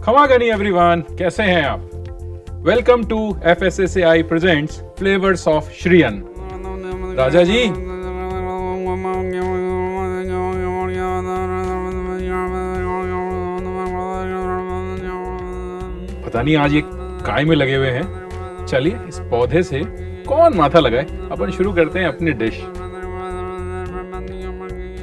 खमागनी everyone, कैसे हैं आप? Welcome to FSSAI presents flavours of Shriyan. Raja ji, पता नहीं आज ये काय में लगे हुए हैं। चलिए इस पौधे से कौन माथा लगाए, अपन शुरू करते हैं अपनी डिश।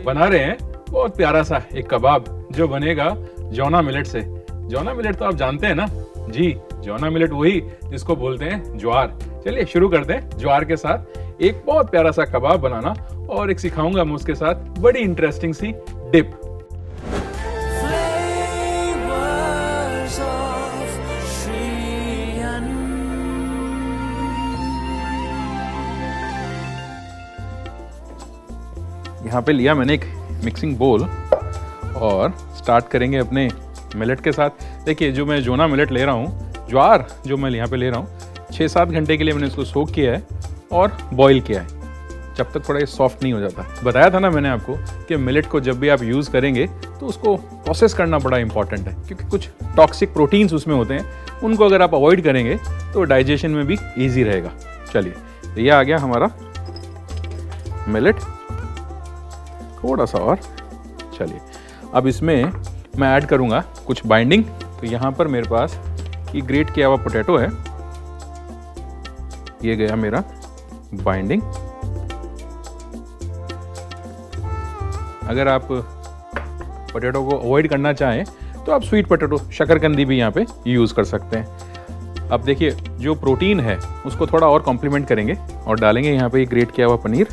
बना रहे हैं बहुत प्यारा सा एक कबाब जो बनेगा जौना मिलेट से। जौना मिलेट तो आप जानते हैं ना जी, जौना मिलेट वही जिसको बोलते हैं ज्वार। चलिए शुरू करते हैं ज्वार के साथ एक बहुत प्यारा सा कबाब बनाना, और एक सिखाऊंगा मैं उसके साथ बड़ी इंटरेस्टिंग सी डिप। यहाँ पे लिया मैंने एक मिक्सिंग बोल और स्टार्ट करेंगे अपने मिलेट के साथ। देखिए जो मैं जोना मिलेट ले रहा हूँ, ज्वार जो मैं यहाँ पे ले रहा हूँ, 6-7 घंटे के लिए मैंने इसको सोक किया है और बॉईल किया है, जब तक थोड़ा ये सॉफ्ट नहीं हो जाता। बताया था ना मैंने आपको कि मिलेट को जब भी आप यूज़ करेंगे तो उसको प्रोसेस करना बड़ा इंपॉर्टेंट है, क्योंकि कुछ टॉक्सिक प्रोटीन्स उसमें होते हैं, उनको अगर आप अवॉइड करेंगे तो डाइजेशन में भी ईजी रहेगा। चलिए तो ये आ गया हमारा मिलेट, थोड़ा सा और। चलिए अब इसमें मैं ऐड करूंगा कुछ बाइंडिंग। तो यहाँ पर मेरे पास ये ग्रेट किया हुआ पोटैटो है, ये गया मेरा बाइंडिंग। अगर आप पोटैटो को अवॉइड करना चाहें तो आप स्वीट पोटैटो, शकरकंदी भी यहाँ पे यूज़ कर सकते हैं। अब देखिए जो प्रोटीन है उसको थोड़ा और कॉम्प्लीमेंट करेंगे और डालेंगे यहाँ पे ग्रेट किया हुआ पनीर।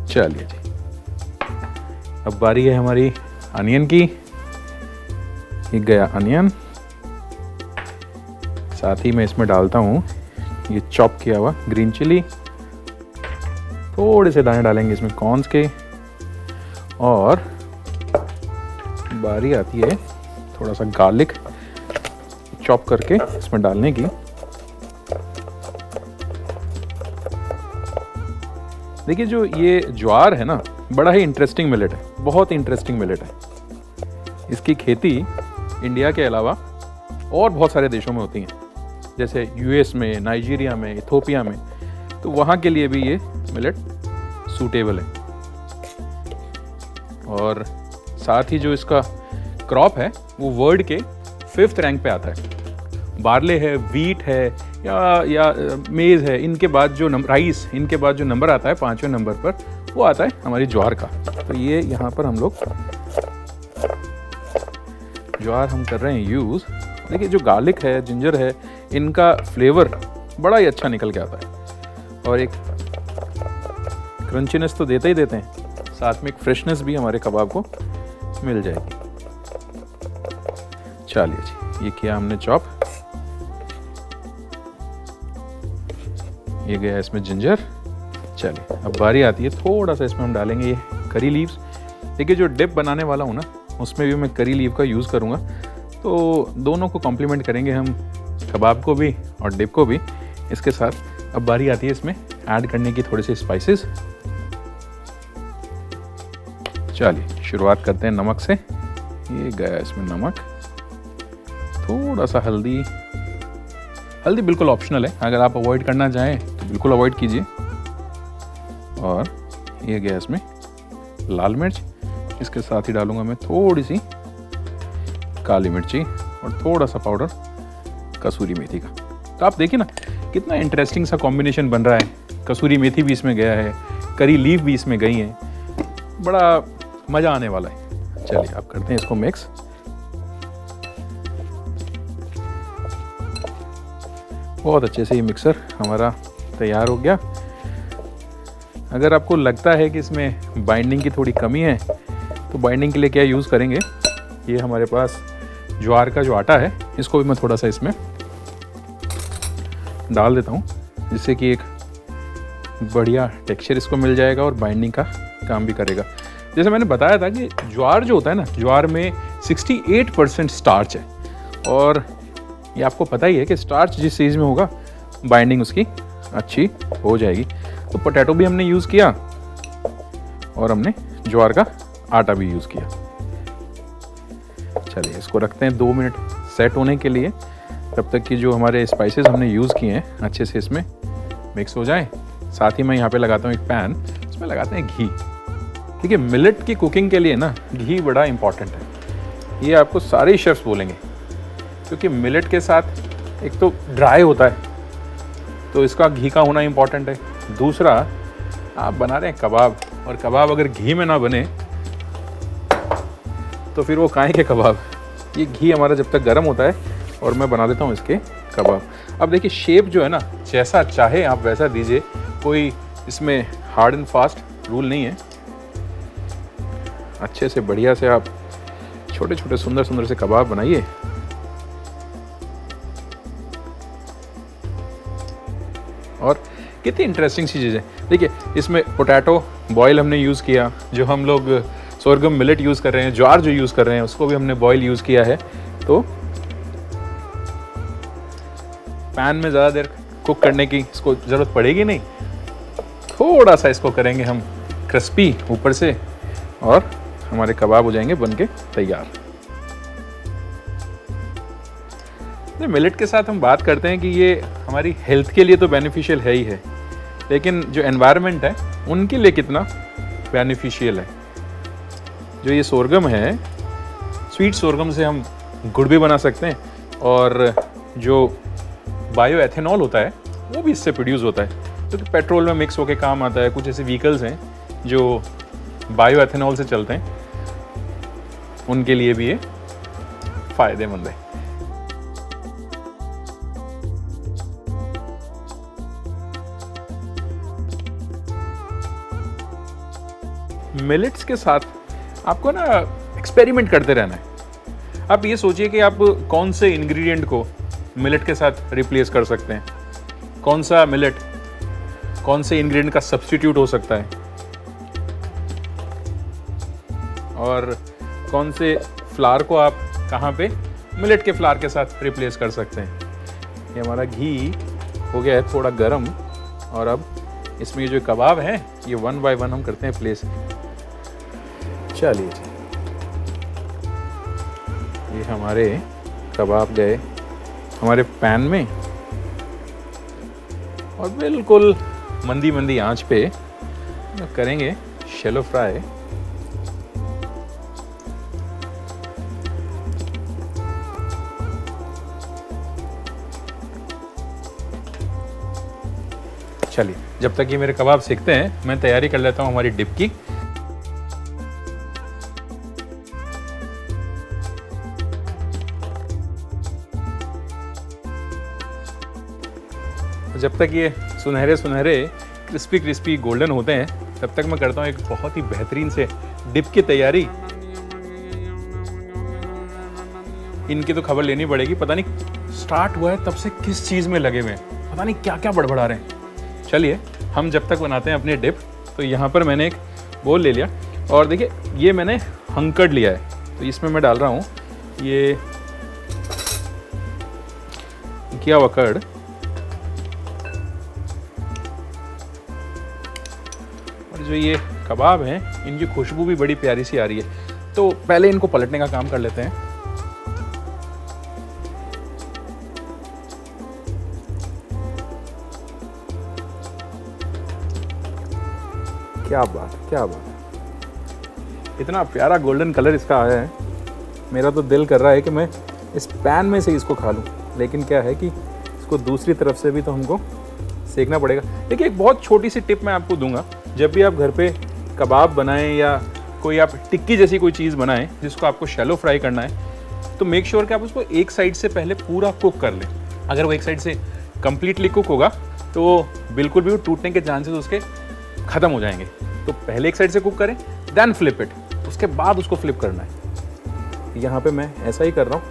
चलिए जी, अब बारी है हमारी अनियन की। ये गया अनियन, साथ ही मैं इसमें डालता हूँ ये चॉप किया हुआ ग्रीन चिली, थोड़े से दाने डालेंगे इसमें कॉर्न्स के, और बारी आती है थोड़ा सा गार्लिक चॉप करके इसमें डालने की। देखिए जो ये ज्वार है ना, बड़ा ही इंटरेस्टिंग मिलेट है, बहुत इंटरेस्टिंग मिलेट है। इसकी खेती इंडिया के अलावा और बहुत सारे देशों में होती हैं, जैसे US में, नाइजीरिया में, इथोपिया में। तो वहाँ के लिए भी ये मिलेट सूटेबल है। और साथ ही जो इसका क्रॉप है वो वर्ल्ड के 5th रैंक पे आता है। बार्ले है, वीट है या मेज़ है, इनके बाद जो राइस, इनके बाद जो नंबर आता है 5वें नंबर पर, वो आता है हमारी ज्वार का। तो ये यहाँ पर हम लोग ज्वार हम कर रहे हैं यूज़। देखिए जो गार्लिक है, जिंजर है, इनका फ्लेवर बड़ा ही अच्छा निकल के आता है, और एक क्रंचीनेस तो देते ही देते हैं, साथ में एक फ्रेशनेस भी हमारे कबाब को मिल जाएगी। चलिए जी, ये किया हमने चॉप, ये गया इसमें जिंजर। चलिए अब बारी आती है, थोड़ा सा इसमें हम डालेंगे ये करी लीव्स। देखिए जो डिप बनाने वाला हूँ ना, उसमें भी मैं करी लीव का यूज़ करूँगा, तो दोनों को कॉम्प्लीमेंट करेंगे हम, कबाब को भी और डिप को भी इसके साथ। अब बारी आती है इसमें ऐड करने की थोड़ी सी स्पाइसेस। चलिए शुरुआत करते हैं नमक से। ये गया इसमें नमक, थोड़ा सा हल्दी। हल्दी बिल्कुल ऑप्शनल है, अगर आप अवॉइड करना चाहें तो बिल्कुल अवॉइड कीजिए। और ये गया इसमें लाल मिर्च, इसके साथ ही डालूंगा मैं थोड़ी सी काली मिर्ची और थोड़ा सा पाउडर कसूरी मेथी का। तो आप देखिए ना कितना इंटरेस्टिंग सा कॉम्बिनेशन बन रहा है। कसूरी मेथी भी इसमें गया है, करी लीफ भी इसमें गई है, बड़ा मज़ा आने वाला है। चलिए अब करते हैं इसको मिक्स। बहुत अच्छे से ये मिक्सर हमारा तैयार हो गया। अगर आपको लगता है कि इसमें बाइंडिंग की थोड़ी कमी है, तो बाइंडिंग के लिए क्या यूज़ करेंगे, ये हमारे पास ज्वार का जो आटा है, इसको भी मैं थोड़ा सा इसमें डाल देता हूँ, जिससे कि एक बढ़िया टेक्सचर इसको मिल जाएगा और बाइंडिंग का काम भी करेगा। जैसे मैंने बताया था कि ज्वार जो होता है ना, ज्वार में 68% स्टार्च है, और ये आपको पता ही है कि स्टार्च जिस चीज़ में होगा बाइंडिंग उसकी अच्छी हो जाएगी। तो पोटैटो भी हमने यूज़ किया और हमने ज्वार का आटा भी यूज़ किया। चलिए इसको रखते हैं 2 मिनट सेट होने के लिए, तब तक कि जो हमारे स्पाइसेस हमने यूज़ किए हैं अच्छे से इसमें मिक्स हो जाएं। साथ ही मैं यहाँ पे लगाता हूँ एक पैन, उसमें लगाते हैं घी। देखिए मिलेट की कुकिंग के लिए ना घी बड़ा इंपॉर्टेंट है, ये आपको सारे शेफ्स बोलेंगे, क्योंकि मिलेट के साथ एक तो ड्राई होता है तो इसका घी का होना इंपॉर्टेंट है। दूसरा, आप बना रहे हैं कबाब, और कबाब अगर घी में ना बने तो फिर वो काहे के कबाब। ये घी हमारा जब तक गर्म होता है और मैं बना देता हूँ इसके कबाब। अब देखिए शेप जो है ना जैसा चाहे आप वैसा दीजिए, कोई इसमें हार्ड एंड फास्ट रूल नहीं है। अच्छे से बढ़िया से आप छोटे छोटे सुंदर सुंदर से कबाब बनाइए। और कितनी इंटरेस्टिंग सी चीज़ है, देखिए इसमें पोटैटो बॉयल हमने यूज़ किया, जो हम लोग सोरगम मिलेट यूज़ कर रहे हैं, ज्वार जो यूज़ कर रहे हैं उसको भी हमने बॉयल यूज़ किया है। तो पैन में ज़्यादा देर कुक करने की इसको ज़रूरत पड़ेगी नहीं, थोड़ा सा इसको करेंगे हम क्रिस्पी ऊपर से और हमारे कबाब हो जाएंगे बनके तैयार। मिलेट के साथ हम बात करते हैं कि ये हमारी हेल्थ के लिए तो बेनिफिशियल है ही है, लेकिन जो एनवायरनमेंट है उनके लिए कितना बेनिफिशियल है। जो ये सोरगम है, स्वीट सोरगम से हम गुड़ भी बना सकते हैं, और जो बायो एथेनॉल होता है वो भी इससे प्रोड्यूस होता है, क्योंकि पेट्रोल में मिक्स होकर काम आता है। कुछ ऐसे व्हीकल्स हैं जो बायो एथेनॉल से चलते हैं, उनके लिए भी ये फ़ायदेमंद है। मिलेट्स के साथ आपको ना एक्सपेरिमेंट करते रहना है। आप ये सोचिए कि आप कौन से इंग्रेडिएंट को मिलेट के साथ रिप्लेस कर सकते हैं, कौन सा मिलेट कौन से इंग्रेडिएंट का सब्स्टिट्यूट हो सकता है, और कौन से फ्लावर को आप कहाँ पे मिलेट के फ्लावर के साथ रिप्लेस कर सकते हैं। ये हमारा घी हो गया है थोड़ा गरम, और अब इसमें ये जो कबाब हैं ये 1 बाय 1 हम करते हैं प्लेस। चलिए जी, ये हमारे कबाब गए हमारे पैन में, और बिल्कुल मंदी मंदी आंच पे करेंगे शैलो फ्राई। चलिए जब तक ये मेरे कबाब सीखते हैं मैं तैयारी कर लेता हूँ हमारी डिप की। जब तक ये सुनहरे सुनहरे क्रिस्पी क्रिस्पी गोल्डन होते हैं तब तक मैं करता हूँ एक बहुत ही बेहतरीन से डिप की तैयारी। इनकी तो खबर लेनी पड़ेगी, पता नहीं स्टार्ट हुआ है तब से किस चीज़ में लगे हुए हैं, पता नहीं क्या क्या बड़बड़ा रहे हैं। चलिए हम जब तक बनाते हैं अपने डिप, तो यहाँ पर मैंने एक बोल ले लिया, और देखिए ये मैंने हंकर्ड लिया है, तो इसमें मैं डाल रहा हूँ ये किया हुआ कर्ड, और जो ये कबाब हैं इनकी खुशबू भी बड़ी प्यारी सी आ रही है। तो पहले इनको पलटने का काम कर लेते हैं। क्या बात है, क्या बात है, इतना प्यारा गोल्डन कलर इसका आया है। मेरा तो दिल कर रहा है कि मैं इस पैन में से इसको खा लूं, लेकिन क्या है कि इसको दूसरी तरफ से भी तो हमको सेकना पड़ेगा। देखिए एक बहुत छोटी सी टिप मैं आपको दूंगा, जब भी आप घर पे कबाब बनाएं या कोई आप टिक्की जैसी कोई चीज़ बनाएं जिसको आपको शैलो फ्राई करना है, तो मेक श्योर कि आप उसको एक साइड से पहले पूरा कुक कर लें। अगर वो एक साइड से कंप्लीटली कुक होगा तो बिल्कुल भी वो टूटने के चांसेस उसके ख़त्म हो जाएंगे। तो पहले एक साइड से कुक करें, देन फ्लिप इट, उसके बाद उसको फ्लिप करना है। यहाँ पे मैं ऐसा ही कर रहा हूँ।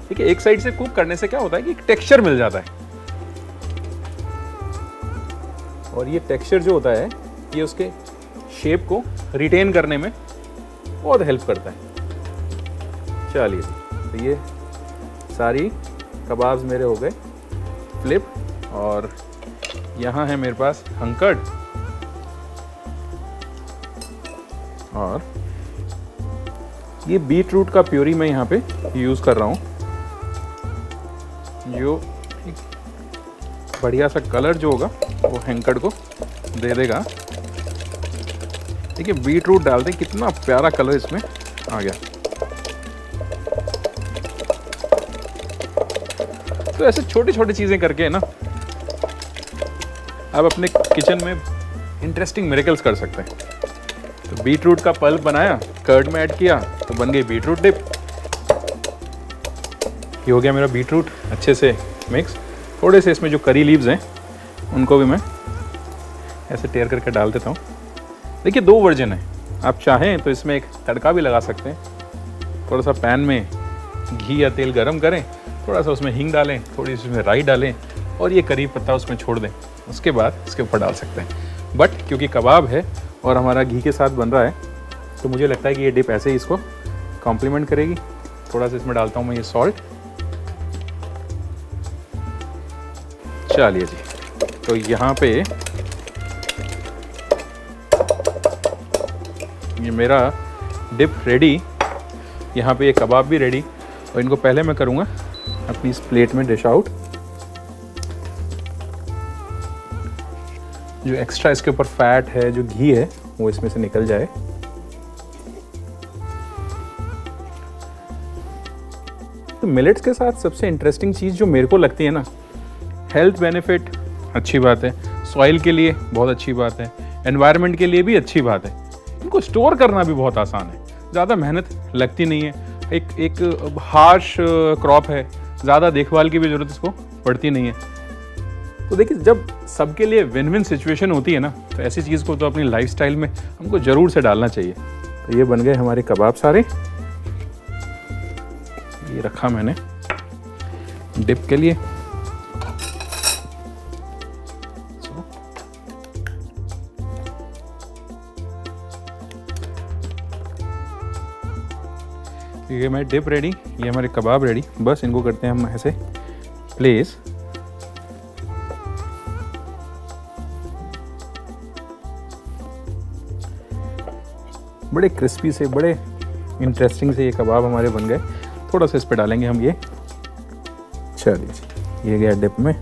ठीक है, एक साइड से कुक करने से क्या होता है कि एक टेक्सचर मिल जाता है, और ये टेक्सचर जो होता है ये उसके शेप को रिटेन करने में बहुत हेल्प करता है। चलिए तो ये सारी कबाब्स मेरे हो गए फ्लिप, और यहाँ है मेरे पास हंकर्ड, और ये बीट रूट का प्यूरी मैं यहाँ पे यूज़ कर रहा हूँ, जो एक बढ़िया सा कलर जो होगा वो हैंकड़ को दे देगा। देखिए बीट रूट डालते कितना प्यारा कलर इसमें आ गया। तो ऐसे छोटी छोटी चीज़ें करके ना आप अपने किचन में इंटरेस्टिंग मिरेकल्स कर सकते हैं। तो बीट रूट का पल्प बनाया, कर्ड में ऐड किया तो बन गई बीट रूट डिप। ये हो गया मेरा बीट रूट अच्छे से मिक्स। थोड़े से इसमें जो करी लीव्स हैं उनको भी मैं ऐसे टेयर करके डाल देता हूँ। देखिए 2 वर्जन है, आप चाहें तो इसमें एक तड़का भी लगा सकते हैं। थोड़ा सा पैन में घी या तेल गरम करें, थोड़ा सा उसमें हींग डालें, थोड़ी सी उसमें राई डालें और ये करी पत्ता उसमें छोड़ दें, उसके बाद इसके ऊपर डाल सकते हैं। बट क्योंकि कबाब है और हमारा घी के साथ बन रहा है तो मुझे लगता है कि ये डिप ऐसे ही इसको कॉम्प्लीमेंट करेगी। थोड़ा सा इसमें डालता हूँ मैं ये सॉल्ट। चलिए जी, तो यहाँ पे ये मेरा डिप रेडी, यहाँ पे ये कबाब भी रेडी। और इनको पहले मैं करूँगा अपनी इस प्लेट में डिश आउट। जो एक्स्ट्रा इसके ऊपर फैट है, जो घी है, वो इसमें से निकल जाए। तो मिलेट्स के साथ सबसे इंटरेस्टिंग चीज़ जो मेरे को लगती है ना, हेल्थ बेनिफिट अच्छी बात है, सॉइल के लिए बहुत अच्छी बात है, एनवायरनमेंट के लिए भी अच्छी बात है। इनको स्टोर करना भी बहुत आसान है, ज़्यादा मेहनत लगती नहीं है। एक हार्श क्रॉप है, ज़्यादा देखभाल की भी ज़रूरत इसको पड़ती नहीं है। तो देखिए जब सबके लिए विन विन सिचुएशन होती है ना, तो ऐसी चीज़ को तो अपनी लाइफस्टाइल में हमको ज़रूर से डालना चाहिए। तो ये बन गए हमारे कबाब सारे। ये रखा मैंने डिप के लिए। ये हमारी डिप रेडी, ये हमारे कबाब रेडी। बस इनको करते हैं हम ऐसे प्लेस। बड़े क्रिस्पी से, बड़े इंटरेस्टिंग से ये कबाब हमारे बन गए। थोड़ा सा इस पे डालेंगे हम ये। चलिए ये गया डिप में।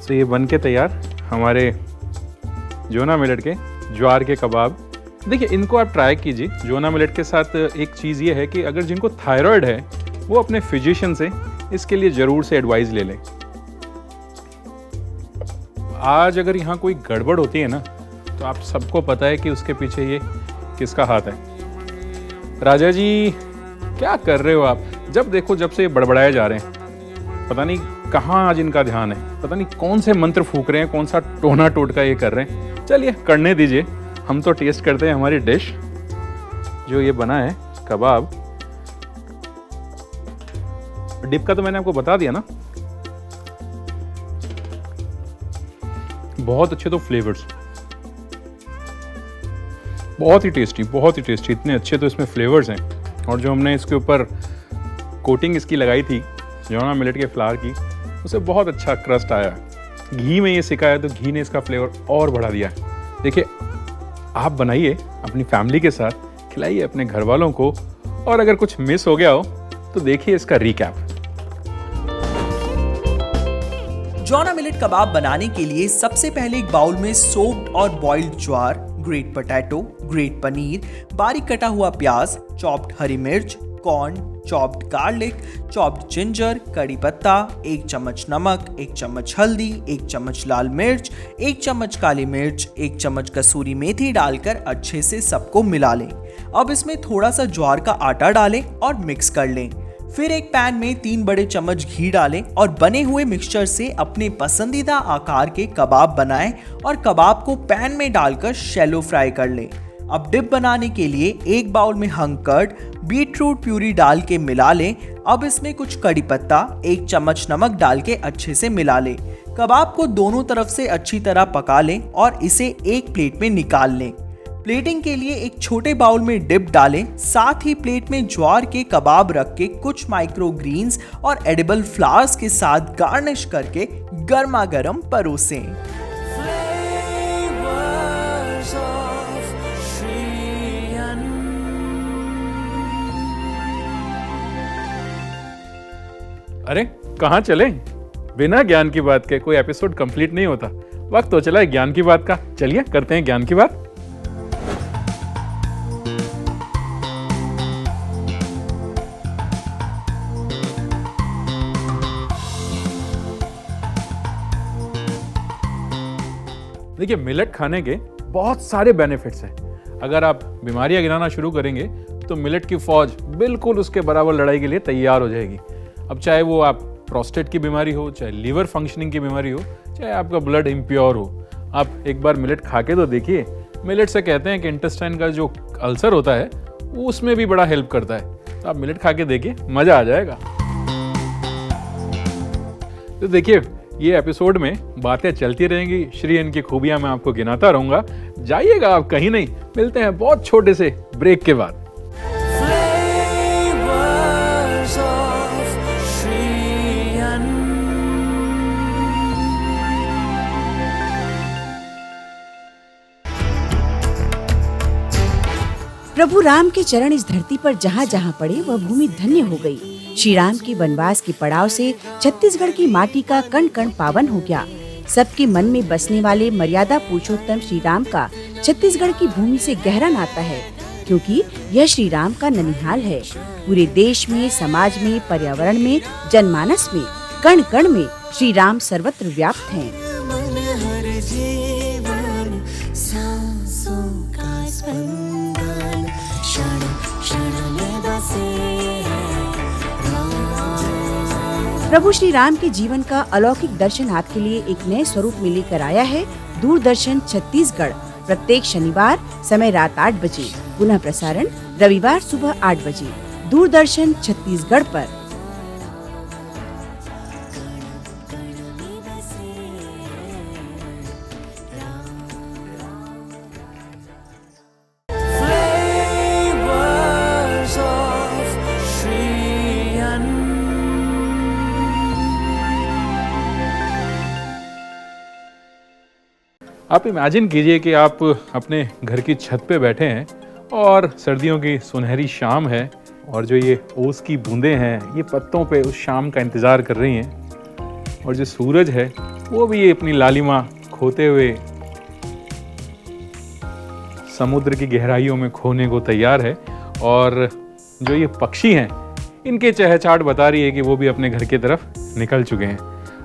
तो ये बन के तैयार हमारे जोना मिलेट के ज्वार के कबाब। देखिए इनको आप ट्राई कीजिए। जोना मिलेट के साथ एक चीज़ ये है कि अगर जिनको थायराइड है वो अपने फिजिशियन से इसके लिए ज़रूर से एडवाइस ले लें। आज अगर यहाँ कोई गड़बड़ होती है ना, तो आप सबको पता है कि उसके पीछे ये किसका हाथ है। राजा जी क्या कर रहे हो आप? जब देखो जब से ये बड़बड़ाए जा रहे हैं, पता नहीं कहाँ आज इनका ध्यान है, पता नहीं कौन से मंत्र फूक रहे हैं, कौन सा टोना टोटका ये कर रहे हैं। चलिए करने दीजिए, हम तो टेस्ट करते हैं हमारी डिश जो ये बना है कबाब। डिप का तो मैंने आपको बता दिया ना, बहुत अच्छे तो फ्लेवर्स, बहुत ही टेस्टी, बहुत ही टेस्टी। इतने अच्छे तो इसमें फ्लेवर्स हैं। और जो हमने इसके ऊपर कोटिंग इसकी लगाई थी जोना मिलेट के फ्लावर की, उसे बहुत अच्छा क्रस्ट आया। घी में ये सिकाया तो घी ने इसका फ्लेवर और बढ़ा दिया। देखिए आप बनाइए अपनी फैमिली के साथ, खिलाइए अपने घर वालों को, और अगर कुछ मिस हो गया हो तो देखिए इसका रिकैप। जोना मिलेट कबाब बनाने के लिए सबसे पहले एक बाउल में सोक्ड और बॉइल्ड ज्वार, ग्रेट पोटैटो, ग्रेट पनीर, बारीक कटा हुआ प्याज, चॉप्ड हरी मिर्च, corn, chopped garlic, chopped ginger, कड़ी पत्ता, 1 चम्मच नमक, 1 चम्मच हल्दी, 1 चम्मच लाल मिर्च, 1 चम्मच काली मिर्च, 1 चम्मच कसूरी मेथी डालकर अच्छे से सबको मिला लें। अब इसमें थोड़ा सा ज्वार का आटा डालें और मिक्स कर लें। फिर एक पैन में 3 बड़े चम्मच घी डालें और बने हुए मिक्सचर से अपने पसंदीदा आकार के कबाब बनाएं और कबाब को पैन में डालकर शैलो फ्राई कर लें। अब डिप बनाने के लिए एक बाउल में hung curd, beetroot puree डाल के मिला लें। अब इसमें कुछ कड़ी पत्ता, 1 चम्मच नमक डाल के अच्छे से मिला लें। कबाब को दोनों तरफ से अच्छी तरह पका लें और इसे एक प्लेट में निकाल लें। प्लेटिंग के लिए एक छोटे बाउल में डिप डालें, साथ ही प्लेट में ज्वार के कबाब रख के कुछ माइक्रो ग्रीन्स और एडिबल फ्लावर्स के साथ गार्निश करके गर्मा गर्म परोसें। अरे कहाँ चले? बिना ज्ञान की बात के कोई एपिसोड कंप्लीट नहीं होता। वक्त तो चला है ज्ञान की बात का। चलिए करते हैं ज्ञान की बात। देखिए, मिलेट खाने के बहुत सारे बेनिफिट्स हैं। अगर आप बीमारियां गिनाना शुरू करेंगे तो मिलेट की फौज बिल्कुल उसके बराबर लड़ाई के लिए तैयार हो जाएगी। अब चाहे वो आप प्रोस्टेट की बीमारी हो, चाहे लीवर फंक्शनिंग की बीमारी हो, चाहे आपका ब्लड इम्प्योर हो, आप एक बार मिलेट खा के तो देखिए। मिलेट से कहते हैं कि इंटेस्टाइन का जो अल्सर होता है वो उसमें भी बड़ा हेल्प करता है। तो आप मिलेट खा के देखिए, मजा आ जाएगा। तो देखिए, ये एपिसोड में बातें चलती रहेंगी, श्री अन्न की खूबियां मैं आपको गिनाता रहूंगा। जाइएगा आप कहीं नहीं, मिलते हैं बहुत छोटे से ब्रेक के बाद। प्रभु राम के चरण इस धरती पर जहाँ जहाँ पड़े वह भूमि धन्य हो गई। श्री राम की वनवास के पड़ाव से छत्तीसगढ़ की माटी का कण कण पावन हो गया। सबके मन में बसने वाले मर्यादा पुरुषोत्तम श्री राम का छत्तीसगढ़ की भूमि से गहरा नाता है, क्योंकि यह श्री राम का ननिहाल है। पूरे देश में, समाज में, पर्यावरण में, जनमानस में, कण कण में श्री राम सर्वत्र व्याप्त हैं। प्रभु श्री राम के जीवन का अलौकिक दर्शन आपके लिए एक नए स्वरूप में लेकर आया है दूरदर्शन छत्तीसगढ़। प्रत्येक शनिवार समय रात 8 बजे, पुनः प्रसारण रविवार सुबह 8 बजे, दूरदर्शन छत्तीसगढ़ पर। आप इमेजिन कीजिए कि आप अपने घर की छत पे बैठे हैं और सर्दियों की सुनहरी शाम है और जो ये ओस की बूंदें हैं ये पत्तों पे उस शाम का इंतज़ार कर रही हैं और जो सूरज है वो भी ये अपनी लालिमा खोते हुए समुद्र की गहराइयों में खोने को तैयार है और जो ये पक्षी हैं इनके चहचहाट बता रही है कि वो भी अपने घर की तरफ निकल चुके हैं।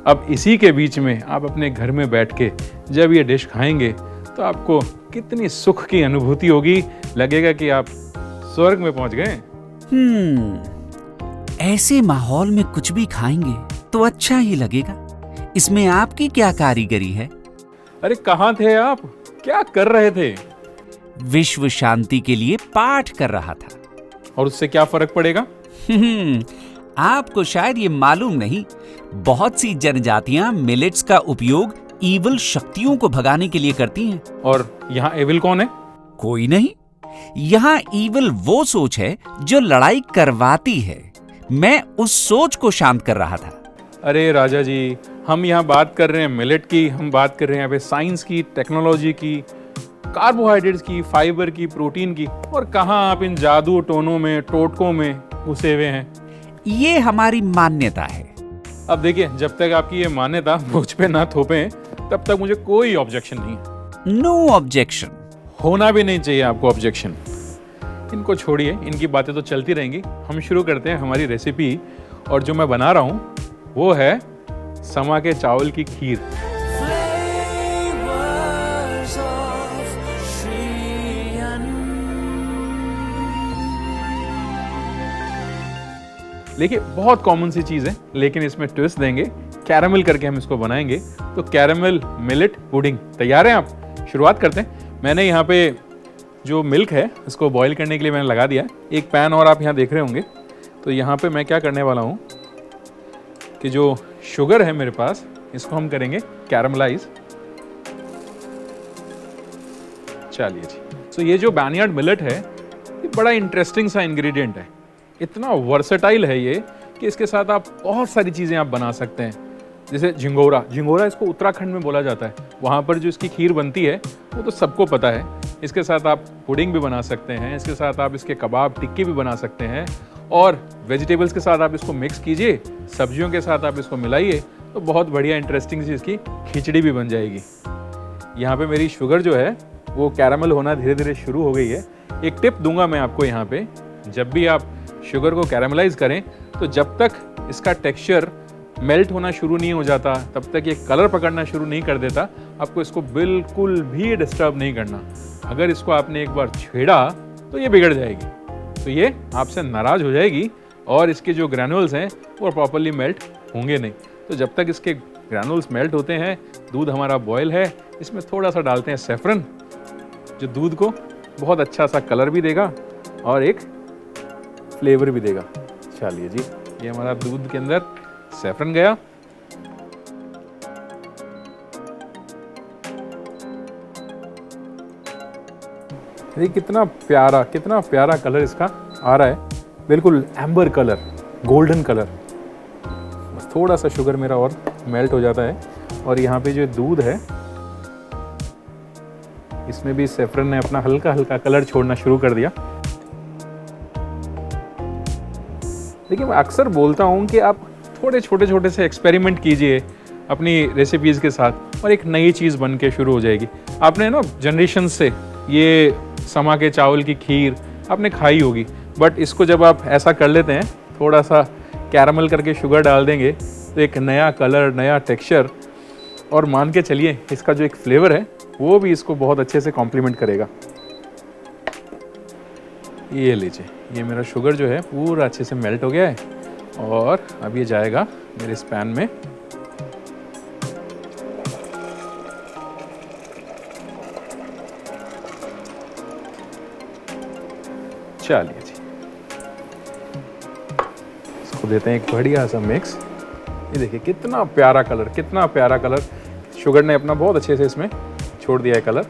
अब इसी के बीच में आप अपने घर में बैठ के जब ये डिश खाएंगे तो आपको कितनी सुख की अनुभूति होगी, लगेगा कि आप स्वर्ग में पहुंच गए। ऐसे माहौल में कुछ भी खाएंगे तो अच्छा ही लगेगा। इसमें आपकी क्या कारीगरी है? अरे कहाँ थे आप? क्या कर रहे थे? विश्व शांति के लिए पाठ कर रहा था। और उससे क्या फर्क पड़ेगा? आपको शायद ये मालूम नहीं, बहुत सी जनजातियां मिलेट्स का उपयोग ईविल शक्तियों को भगाने के लिए करती हैं। और यहाँ एविल कौन है? कोई नहीं, यहाँ ईविल वो सोच है जो लड़ाई करवाती है। मैं उस सोच को शांत कर रहा था। अरे राजा जी, हम यहाँ बात कर रहे हैं मिलेट की, हम बात कर रहे हैं यहाँ पे साइंस की, टेक्नोलॉजी की, कार्बोहाइड्रेट्स की, फाइबर की, प्रोटीन की, और कहाँ आप इन जादू टोनों में, टोटकों में घुसे हुए हैं। ये हमारी मान्यता है। अब देखिए, जब तक आपकी ये मान्यता मुझ पे ना थोपे तब तक मुझे कोई ऑब्जेक्शन नहीं है। No objection. होना भी नहीं चाहिए आपको ऑब्जेक्शन। इनको छोड़िए, इनकी बातें तो चलती रहेंगी। हम शुरू करते हैं हमारी रेसिपी, और जो मैं बना रहा हूँ वो है समा के चावल की खीर। देखिए, बहुत कॉमन सी चीज़ है, लेकिन इसमें ट्विस्ट देंगे, कैरामल करके हम इसको बनाएंगे। तो कैरामल मिलेट पुडिंग तैयार है। आप शुरुआत करते हैं। मैंने यहाँ पे जो मिल्क है इसको बॉईल करने के लिए मैंने लगा दिया। एक पैन और आप यहाँ देख रहे होंगे। तो यहाँ पे मैं क्या करने वाला हूँ कि जो शुगर है मेरे पास, इसको हम करेंगे कैरामलाइज। चलिए जी। तो ये जो बैनियार्ड मिलेट है ये बड़ा इंटरेस्टिंग सा इंग्रेडिएंट है। इतना वर्सेटाइल है ये कि इसके साथ आप बहुत सारी चीज़ें आप बना सकते हैं। जैसे झिंगोरा, झिंगोरा इसको उत्तराखंड में बोला जाता है, वहाँ पर जो इसकी खीर बनती है वो तो सबको पता है। इसके साथ आप पुडिंग भी बना सकते हैं, इसके साथ आप इसके कबाब टिक्की भी बना सकते हैं, और वेजिटेबल्स के साथ आप इसको मिक्स कीजिए, सब्जियों के साथ आप इसको मिलाइए तो बहुत बढ़िया इंटरेस्टिंग सी इसकी खिचड़ी भी बन जाएगी। यहाँ पे मेरी शुगर जो है वो कैरामल होना धीरे धीरे शुरू हो गई है। एक टिप दूंगा मैं आपको यहाँ पे, जब भी आप शुगर को कैरामलाइज करें तो जब तक इसका टेक्सचर मेल्ट होना शुरू नहीं हो जाता, तब तक ये कलर पकड़ना शुरू नहीं कर देता, आपको इसको बिल्कुल भी डिस्टर्ब नहीं करना। अगर इसको आपने एक बार छेड़ा तो ये बिगड़ जाएगी, तो ये आपसे नाराज़ हो जाएगी और इसके जो ग्रैनुल्स हैं वो प्रॉपरली मेल्ट होंगे नहीं। तो जब तक इसके ग्रैनुल्स मेल्ट होते हैं, दूध हमारा बॉयल है, इसमें थोड़ा सा डालते हैं सेफ्रन, जो दूध को बहुत अच्छा सा कलर भी देगा और एक फ्लेवर भी देगा। चलिए जी, ये हमारा दूध के अंदर सेफ्रन गया। ये कितना प्यारा कलर इसका आ रहा है, बिल्कुल एम्बर कलर, गोल्डन कलर। बस थोड़ा सा शुगर मेरा और मेल्ट हो जाता है, और यहाँ पे जो दूध है इसमें भी सेफ्रन ने अपना हल्का हल्का कलर छोड़ना शुरू कर दिया। देखिए, मैं अक्सर बोलता हूँ कि आप थोड़े छोटे से एक्सपेरिमेंट कीजिए अपनी रेसिपीज़ के साथ और एक नई चीज़ बन के शुरू हो जाएगी। आपने ना जनरेशन से ये समा के चावल की खीर आपने खाई होगी, बट इसको जब आप ऐसा कर लेते हैं, थोड़ा सा कैरामल करके शुगर डाल देंगे, तो एक नया कलर, नया टेक्सचर, और मान के चलिए इसका जो एक फ्लेवर है वो भी इसको बहुत अच्छे से कॉम्प्लीमेंट करेगा। ये लीजिए, ये मेरा शुगर जो है पूरा अच्छे से मेल्ट हो गया है, और अब ये जाएगा मेरे इस पैन में। चलिए जी, इसको देते हैं एक बढ़िया सा मिक्स। ये देखिए कितना प्यारा कलर, शुगर ने अपना बहुत अच्छे से इसमें छोड़ दिया है कलर।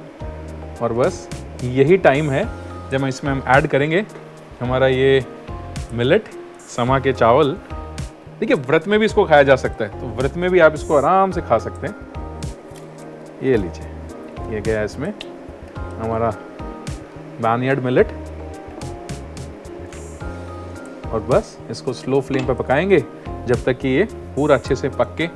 और बस यही टाइम है जब इसमें हम ऐड करेंगे हमारा ये मिलेट समा के चावल। देखिए, व्रत में भी इसको खाया जा सकता है, तो व्रत में भी आप इसको आराम से खा सकते हैं। ये लीजिए, ये गया इसमें हमारा बैनियार्ड मिलेट, और बस इसको स्लो फ्लेम पर पकाएंगे जब तक कि ये पूरा अच्छे से पक के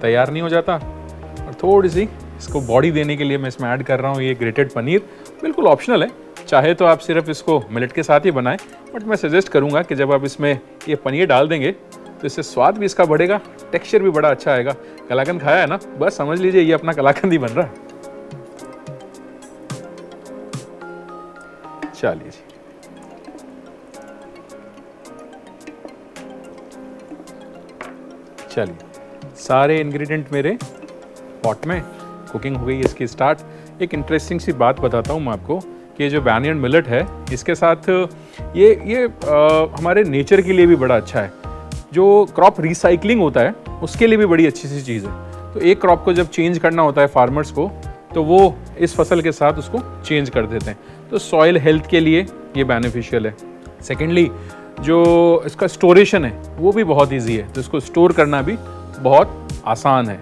तैयार नहीं हो जाता। और थोड़ी सी इसको बॉडी देने के लिए मैं इसमें ऐड कर रहा हूँ ये ग्रेटेड पनीर। बिल्कुल ऑप्शनल है, चाहे तो आप सिर्फ इसको मिलेट के साथ ही बनाएं, बट मैं सजेस्ट करूँगा कि जब आप इसमें ये पनीर डाल देंगे तो इससे स्वाद भी इसका बढ़ेगा, टेक्सचर भी बड़ा अच्छा आएगा। कलाकंद खाया है ना, बस समझ लीजिए ये अपना कलाकंद ही बन रहा है। चलिए जी, चलिए सारे इंग्रेडिएंट मेरे पॉट में कुकिंग हो गई इसकी स्टार्ट। एक इंटरेस्टिंग सी बात बताता हूँ मैं आपको कि ये जो बैनियार्ड मिलेट है, इसके साथ ये हमारे नेचर के लिए भी बड़ा अच्छा है। जो क्रॉप रिसाइकलिंग होता है उसके लिए भी बड़ी अच्छी सी चीज़ है। तो एक क्रॉप को जब चेंज करना होता है फार्मर्स को, तो वो इस फसल के साथ उसको चेंज कर देते हैं, तो सॉइल हेल्थ के लिए ये बेनिफिशियल है। सेकेंडली, जो इसका स्टोरेशन है वो भी बहुत ईजी है, तो इसको स्टोर करना भी बहुत आसान है।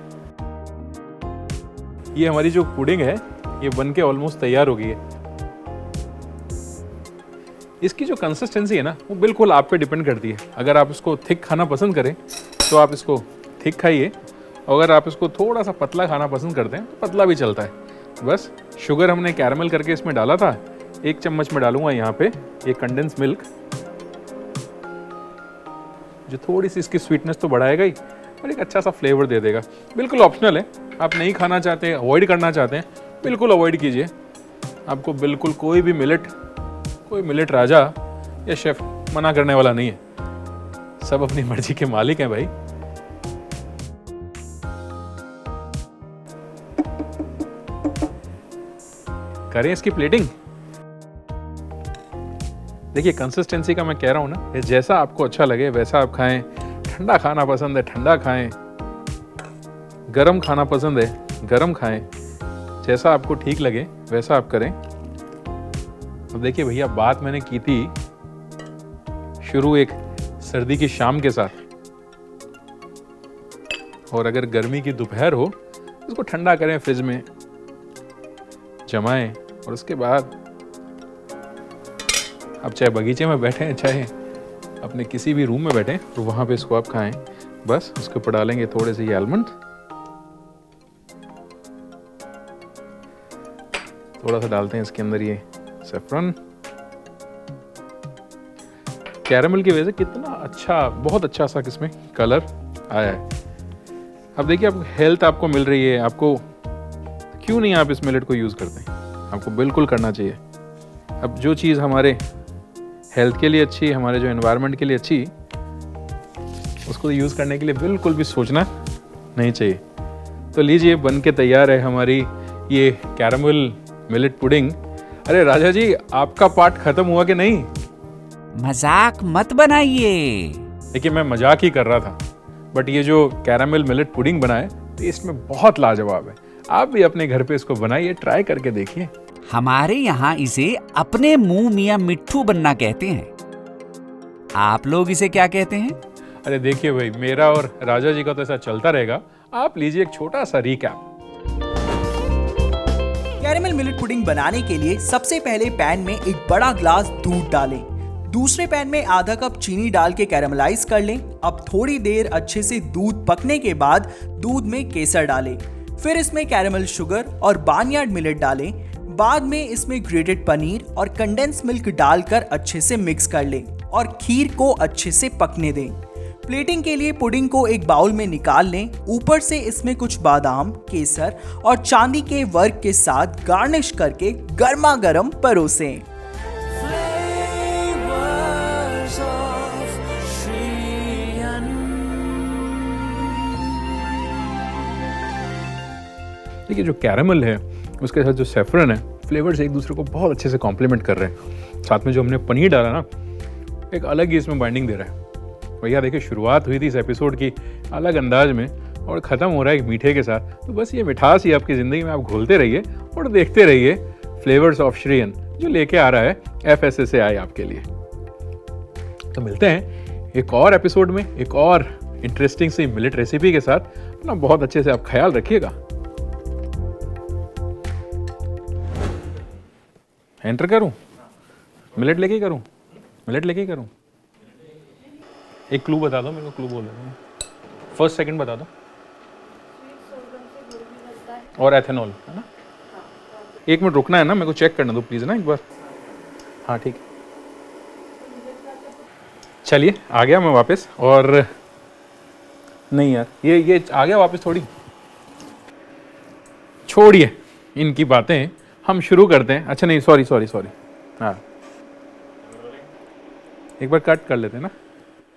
ये हमारी जो पुडिंग है ये बन के ऑलमोस्ट तैयार हो गई है। इसकी जो कंसिस्टेंसी है ना वो बिल्कुल आप पे डिपेंड करती है। अगर आप इसको थिक खाना पसंद करें तो आप इसको थिक खाइए, अगर आप इसको थोड़ा सा पतला खाना पसंद करते हैं तो पतला भी चलता है। बस शुगर हमने कैरामल करके इसमें डाला था, 1 चम्मच में डालूंगा यहाँ पे ये कंडेंस मिल्क, जो थोड़ी सी इसकी स्वीटनेस तो बढ़ाएगा ही और एक अच्छा सा फ्लेवर दे देगा। बिल्कुल ऑप्शनल है, आप नहीं खाना चाहते, अवॉइड करना चाहते हैं, बिल्कुल अवॉइड कीजिए। आपको बिल्कुल कोई मिलेट राजा या शेफ मना करने वाला नहीं है, सब अपनी मर्जी के मालिक हैं भाई। करें इसकी प्लेटिंग। देखिए, कंसिस्टेंसी का मैं कह रहा हूं ना, जैसा आपको अच्छा लगे वैसा आप खाएं। ठंडा खाना पसंद है ठंडा खाएं, गरम खाना पसंद है गरम खाएं, जैसा आपको ठीक लगे वैसा आप करें। तो देखिए भैया, बात मैंने की थी शुरू एक सर्दी की शाम के साथ, और अगर गर्मी की दोपहर हो उसको ठंडा करें, फ्रिज में जमाएं, और उसके बाद आप चाहे बगीचे में बैठें, चाहे अपने किसी भी रूम में बैठें, तो वहाँ पे इसको आप खाएं। बस उसके ऊपर डालेंगे थोड़े से ये आलमंड, थोड़ा सा डालते हैं इसके अंदर ये सैफरन। कैरेमल की वजह से कितना अच्छा, बहुत अच्छा सा इसमें कलर आया है। अब देखिए, अब हेल्थ आपको मिल रही है, आपको क्यों नहीं आप इस मिलेट को यूज़ करते हैं? आपको बिल्कुल करना चाहिए। अब जो चीज़ हमारे हेल्थ के लिए अच्छी, हमारे जो एनवायरनमेंट के लिए अच्छी, उसको यूज़ करने के लिए बिल्कुल भी सोचना नहीं चाहिए। तो लीजिए, बन के तैयार है हमारी ये कैरेमल मिलेट पुडिंग। अरे राजा जी, आपका पार्ट खत्म हुआ कि नहीं? मजाक मत बनाइए। देखिए, मैं मजाक ही कर रहा था, बट ये जो कैरेमल मिलेट पुडिंग बना है, टेस्ट में बहुत लाजवाब है। आप भी अपने घर पे इसको बनाइए, ट्राई करके देखिए। हमारे यहाँ इसे अपने मुंह मियाँ मिट्ठू बनना कहते हैं। आप लोग इसे क्या कहते हैं? अरे देखिए भाई, मेरा और राजा जी का तो ऐसा चलता रहेगा। आप लीजिए एक छोटा सा रिकैप। कैरेमल मिलेट पुडिंग बनाने के लिए सबसे पहले पैन में एक बड़ा ग्लास दूध डालें। दूसरे पैन में आधा कप चीनी डाल के कैरेमलाइज कर लें। अब थोड़ी देर अच्छे से दूध पकने के बाद दूध में केसर डालें। फिर इसमें कैरेमल शुगर और बार्नयार्ड मिलेट डालें। बाद में इसमें ग्रेटेड पनीर और कंडेंस मिल्क डालकर अच्छे से मिक्स कर लें और खीर को अच्छे से पकने दें। प्लेटिंग के लिए पुडिंग को एक बाउल में निकाल लें। ऊपर से इसमें कुछ बादाम, केसर और चांदी के वर्क के साथ गार्निश करके गर्मा गर्म परोसें। देखिए, जो कैरेमल है उसके साथ जो सैफरन है, फ्लेवर्स एक दूसरे को बहुत अच्छे से कॉम्प्लीमेंट कर रहे हैं। साथ में जो हमने पनीर डाला ना, एक अलग ही इसमें बाइंडिंग दे रहा है। भैया देखिए, शुरुआत हुई थी इस एपिसोड की अलग अंदाज में और ख़त्म हो रहा है एक मीठे के साथ। तो बस ये मिठास ही आपकी ज़िंदगी में आप घोलते रहिए और देखते रहिए फ्लेवर्स ऑफ श्रीयन, जो लेके आ रहा है FSSAI आपके लिए। तो मिलते हैं एक और एपिसोड में एक और इंटरेस्टिंग सी मिलेट रेसिपी के साथ। अपना बहुत अच्छे से आप ख्याल रखिएगा। एंटर करूं? मिलेट लेके ही करूं? मिलेट लेके ही करूं? एक क्लू बता दो मेरे को, क्लू बोल दो। फर्स्ट सेकंड बता दो। और एथेनॉल है ना? एक मिनट रुकना है ना, मेरे को चेक करना दो प्लीज ना एक बार। हाँ ठीक, चलिए आ गया मैं वापस। और नहीं यार, ये आ गया वापस। थोड़ी छोड़िए इनकी बातें, हम शुरू करते हैं। अच्छा नहीं, सॉरी। हाँ, एक बार कट कर लेते हैं ना।